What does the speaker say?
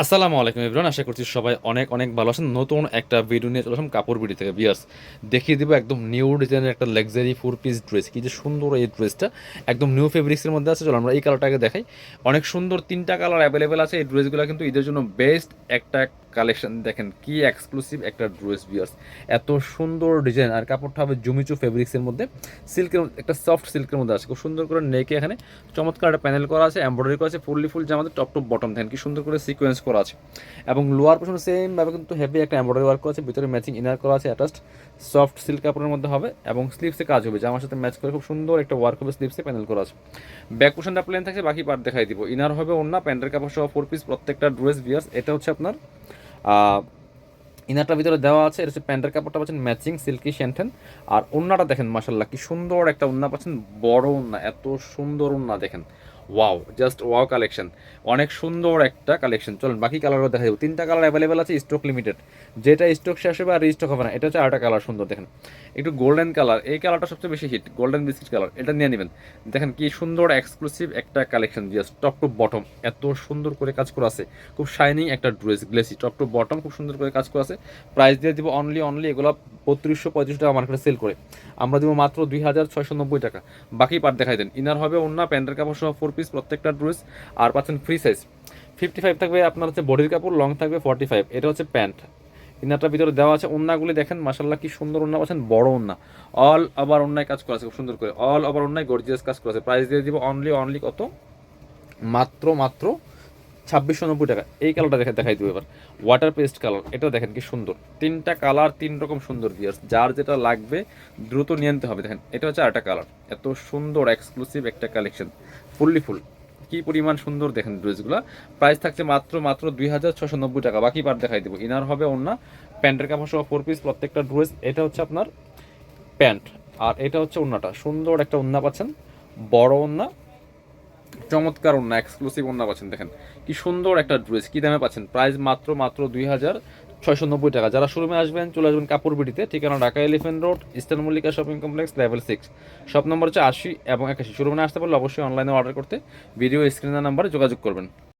আসসালামু আলাইকুম এভরিওয়ান, আশা করছি সবাই অনেক অনেক ভালো আছেন। নতুন একটা ভিডিও নিয়ে চলে আসলাম কাপড় বিডি থেকে। বিয়ার্স, দেখিয়ে দিব একদম নিউ ডিজাইনের একটা লাক্সারি 4 পিস ড্রেস। কি যে সুন্দর এই ড্রেসটা, একদম নিউ ফেব্রিক্সের মধ্যে আছে। চলো আমরা এই কালারটাকে দেখাই। অনেক সুন্দর তিনটা কালার অ্যাভেলেবেল আছে। এই ড্রেসগুলো কিন্তু ঈদের জন্য বেস্ট একটা কালেকশন। দেখেন কি এক্সক্লুসিভ একটা ড্রেস বিয়ার্স, এত সুন্দর ডিজাইন। আর কাপড়টা হবে জুমিচু ফেব্রিক্সের মধ্যে, সিল্কের একটা সফট সিল্কের মধ্যে আছে। খুব সুন্দর করে নেকে এখানে চমৎকার একটা প্যানেল করা আছে, এমব্রয়ডারি করা আছে, ফুললি ফুল জামাতে টপ টপ বটম। দেখেন কি সুন্দর করে সিকোয়েন্স করা আছে। এবং লোয়ার পোর্শন সেম ভাবে কিন্তু হেভি একটা এমব্রয়ডারি ওয়ার্ক করা আছে, ভিতরে ম্যাচিং ইনার করা আছে অ্যাটাচড। সফট সিল্ক কাপড়ের মধ্যে হবে এবং স্লিভসে কাজ হবে, জামার সাথে ম্যাচ করে খুব সুন্দর একটা ওয়ার্ক হবে। স্লিভসে প্যানেল করা আছে। ব্যাক পোর্শনটা প্লেন থাকছে, বাকি পার্ট দেখাই দিব। ইনার হবে ওন্না, প্যান্টের কাপড় সহ 4 পিস প্রত্যেকটা ড্রেস বিয়ার্স। এটা হচ্ছে আপনার ইনারটার ভিতরে দেওয়া আছে। এটা হচ্ছে প্যান্টের কাপড়টা পাচ্ছেন ম্যাচিং সিল্কি শ্যান্টেন। আর ওন্নাটা দেখেন মাশাল্লাহ কি সুন্দর একটা ওন্না পাচ্ছেন, বড় ওন্না, এত সুন্দর ওন্না দেখেন। ওয়াও, জাস্ট ওয়াও কালেকশন, অনেক সুন্দর একটা কালেকশন। চলুন বাকি কালারও দেখা যাবে। তিনটা কালার অ্যাভেলেবেল আছে, স্টক লিমিটেড। যেটা স্টক শেষ হবে আর রিস্টক হবে না। এটা হচ্ছে আরেকটা কালার সুন্দর দেখেন, একটু গোল্ডেন কালার। এই কালারটা সবচেয়ে বেশি হিট, গোল্ডেন বিস্কিট কালার। এটা নিয়ে নেবেন। দেখেন কি সুন্দর এক্সক্লুসিভ একটা collection, just top to bottom এত সুন্দর করে কাজ করা আছে। খুব শাইনিং একটা dress, glossy top to bottom, খুব সুন্দর করে কাজ করা আছে। প্রাইস দিয়ে দিব অনলি এগুলো 3235 টাকা মার্কেটে সেল করে, আমরা দিব মাত্র 2690 টাকা। বাকি পার্ট দেখাই দেন। ইনার হবে ওন্না, প্যান্টের কাপড় সহ 4 পিস প্রত্যেকটা ড্রেস। আর পাচ্ছেন ফ্রি সাইজ 55 থাকবে আপনার হচ্ছে বডির কাপড়, লং থাকবে 45। এটা হচ্ছে প্যান্ট। ইনারটার ভিতরে দেওয়া আছে। ওন্নাগুলি দেখেন মাশাল্লাহ কি সুন্দর ওন্না পাচ্ছেন, বড় ওন্না। অল ওভার ওন্নায় কাজ করা আছে খুব সুন্দর করে, অল ওভার ওন্নায় গর্জিয়াস কাজ করা আছে। প্রাইস দিয়ে দিব অনলি কত, মাত্র 2690 টাকা। এই কালারটা দেখাই দেবো এবার, ওয়াটার পেস্ট কালার। এটা দেখেন কি সুন্দর, তিনটা কালার তিন রকম সুন্দর বিয়ার্স। যার যেটা লাগবে দ্রুত নিয়ে নিতে হবে। দেখেন এটা হচ্ছে আরেকটা কালার, এত সুন্দর এক্সক্লুসিভ একটা কালেকশন, ফুললি ফুল। কি পরিমাণ সুন্দর দেখেন ড্রেসগুলো। প্রাইস থাকছে মাত্র 2690 টাকা। বাকি পার্ট দেখাই দেবো। ইনার হবে ওন্না, প্যান্টের কাপড় সহ 4 পিস প্রত্যেকটা ড্রেস। এটা হচ্ছে আপনার প্যান্ট, আর এটা হচ্ছে ওন্নাটা। সুন্দর একটা ওন্না পাচ্ছেন, বড় ওন্না, চমৎকার ওন্না, এক্সক্লুসিভ ওন্না পাচ্ছেন। দেখেন কি সুন্দর একটা ড্রেস, কি দামে পাচ্ছেন, প্রাইস মাত্র 2690 টাকা। যারা শোরুমে আসবেন চলে আসবেন কাপড় বিডিতে, ঠিকানা Dhaka elephant road, eastern Mallika shopping complex, level 6। Shop number হচ্ছে 80 এবং 81। শোরুমে আসতে পারলে অবশ্যই অনলাইনে অর্ডার করতে ভিডিও স্ক্রিনের নাম্বারে যোগাযোগ করবেন।